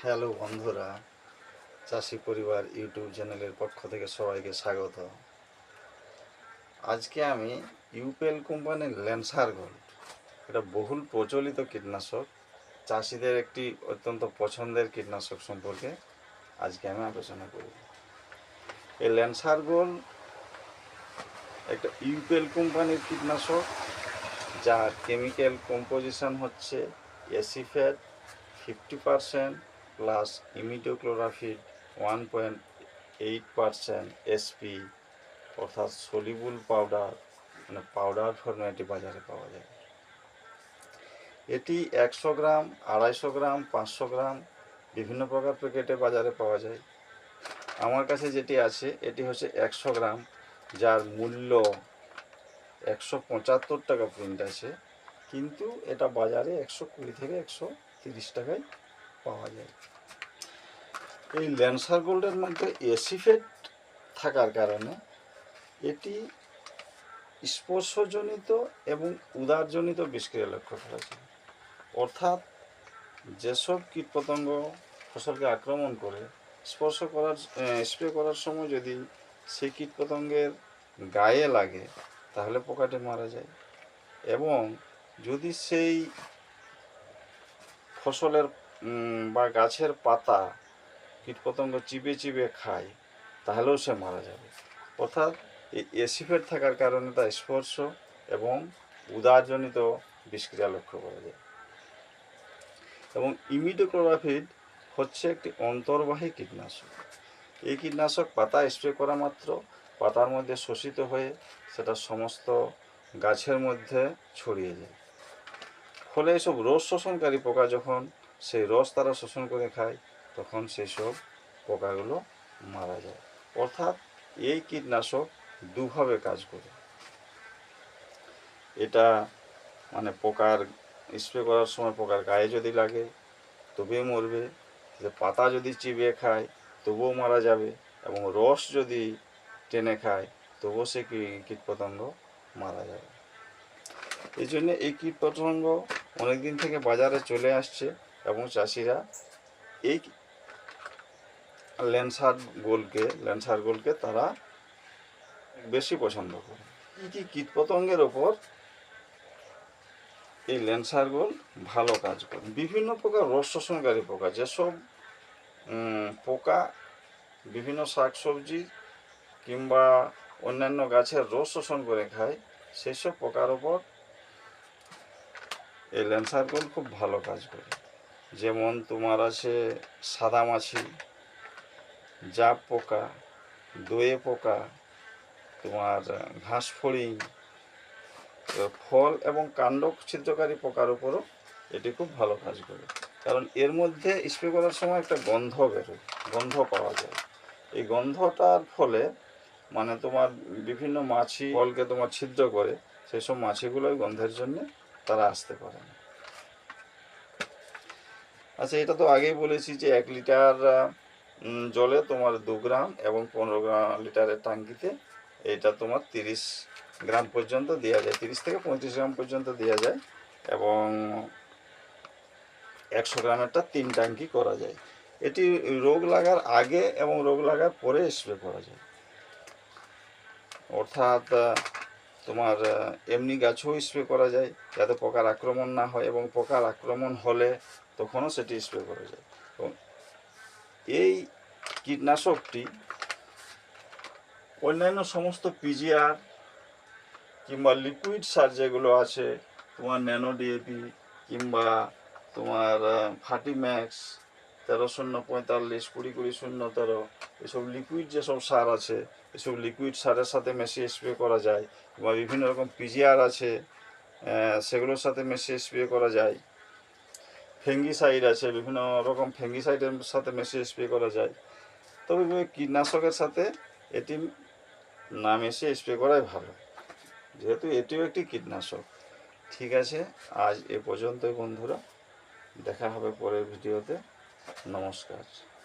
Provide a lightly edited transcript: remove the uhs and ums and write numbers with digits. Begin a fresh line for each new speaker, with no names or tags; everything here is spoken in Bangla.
হ্যালো বন্ধুরা, চাষি পরিবার ইউটিউব চ্যানেলের পক্ষ থেকে সবাইকে স্বাগত। আজকে আমি ইউপিএল কোম্পানির ল্যান্সার গোল্ড, এটা বহুল প্রচলিত কীটনাশক, চাষিদের একটি অত্যন্ত পছন্দের কীটনাশক সম্পর্কে আজকে আমি আলোচনা করব। এই ল্যান্সার গোল্ড একটা ইউপিএল কোম্পানির কীটনাশক, যার কেমিক্যাল কম্পোজিশন হচ্ছে এসিফেট 50% প্লাস ইমিডোক্লোরাফিড 1.8% এসপি, অর্থাৎ সলিবল পাউডার, মানে পাউডার ফরম্যাটে বাজারে পাওয়া যায়। এটি 100 গ্রাম, 250 গ্রাম, 500 গ্রাম বিভিন্ন প্রকার প্যাকেটে বাজারে পাওয়া যায়। আমার কাছে যেটি আছে এটি হচ্ছে 100 গ্রাম, যার মূল্য 175 টাকা প্রিন্ট আছে, কিন্তু এটা বাজারে 120 থেকে 130 টাকায় পাওয়া যায়। এই ল্যান্সার গোল্ডের মধ্যে এসিফেট থাকার কারণে এটি স্পর্শজনিত এবং উদারজনিত বিষক্রিয়া লক্ষ্য করা যায়। অর্থাৎ যেসব কীটপতঙ্গ ফসলকে আক্রমণ করে স্প্রে করার সময় যদি সেই কীটপতঙ্গের গায়ে লাগে তাহলে পোকাটি মারা যায়, এবং যদি সেই ফসলের বা গাছের পাতা কীটপতঙ্গ চিবে চিবে খায় তাহলেও সে মারা যাবে। অর্থাৎ এই এসিফেট থাকার কারণে তার স্পর্শ এবং উদারজনিত বিষক্রিয়া লক্ষ্য করা যায়। এবং ইমিডোক্লোরাফিড হচ্ছে একটি অন্তর্বাহী কীটনাশক। এই কীটনাশক পাতা স্প্রে করা মাত্র পাতার মধ্যে শোষিত হয়ে সেটা সমস্ত গাছের মধ্যে ছড়িয়ে যায়। ফলে এসব রস শোষণকারী পোকা যখন সেই রস তারা শোষণ করে খায় তখন সেই সব পোকাগুলো মারা যায়। অর্থাৎ এই কীটনাশক দুভাবে কাজ করে। এটা মানে পোকার স্প্রে করার সময় পোকার গায়ে যদি লাগে তবেই মরবে, পাতা যদি চিবিয়ে খায় তবুও মারা যাবে, এবং রস যদি টেনে খায় তবুও সে কীটপতঙ্গ মারা যাবে। এই জন্য এই কীটপতঙ্গ অনেক দিন থেকে বাজারে চলে আসছে এবং চাষিরা এই ল্যান্সার গোল্ডকে তারা বেশি পছন্দ করে। কী কীটপতঙ্গের ওপর এই ল্যান্সার গোল্ড ভালো কাজ করে? বিভিন্ন প্রকার রস শোষণকারী পোকা, যেসব পোকা বিভিন্ন শাকসবজি কিংবা অন্যান্য গাছের রস শোষণ করে খায়, সেসব পোকার ওপর এই ল্যান্সার গোল্ড খুব ভালো কাজ করে। যেমন তোমার আছে সাদামাছি, জাপ পোকা, দোয়ে পোকা, তোমার ঘাস ফড়িং, ফল এবং কাণ্ড ছিদ্রকারী পোকার উপরও এটি খুব ভালো কাজ করে। কারণ এর মধ্যে স্প্রে করার সময় একটা গন্ধ বেরোয়, গন্ধ পাওয়া যায়। এই গন্ধটার ফলে মানে তোমার বিভিন্ন মাছি ফলকে তোমার ছিদ্র করে, সেই সব মাছিগুলো গন্ধের জন্য তারা আসতে পারে না। আচ্ছা, এটা তো আগেই বলেছি যে 1 লিটার জলে তোমার 2 গ্রাম এবং 15 লিটারের ট্যাঙ্কিতে এটা তোমার 30 গ্রাম পর্যন্ত দেওয়া যায়, 30 থেকে 35 গ্রাম পর্যন্ত দেওয়া যায়, এবং 100 গ্রামেরটা 3 ট্যাঙ্কি করা যায়। এটি রোগ লাগার আগে এবং রোগ লাগার পরে স্প্রে করা যায়। অর্থাৎ তোমার এমনি গাছেও স্প্রে করা যায় যাতে পোকার আক্রমণ না হয়, এবং পোকার আক্রমণ হলে তখনও সেটি স্প্রে করা যায়। এবং এই কীটনাশকটি অন্যান্য সমস্ত পিজিআর কিংবা লিকুইড সার যেগুলো আছে, তোমার ন্যানো ডিএপি কিংবা তোমার ফার্টিম্যাক্স 13-0-45, 20-20-0-13, এসব লিকুইড যেসব সার আছে এসব লিকুইড সারের সাথে মিশিয়ে স্প্রে করা যায়, কিংবা বিভিন্ন রকম পিজিআর আছে সেগুলোর সাথে মিশিয়ে স্প্রে করা যায়, ফেঙ্গিসাইড আছে, বিভিন্ন রকম ফেঙ্গিসাইডের সাথে মিশিয়ে স্প্রে করা যায়। তবে কীটনাশকের সাথে এটি না মিশিয়ে স্প্রে করাই ভালো, যেহেতু এটিও একটি কীটনাশক। ঠিক আছে, আজ এ পর্যন্তই বন্ধুরা, দেখা হবে পরের ভিডিওতে। নমস্কার।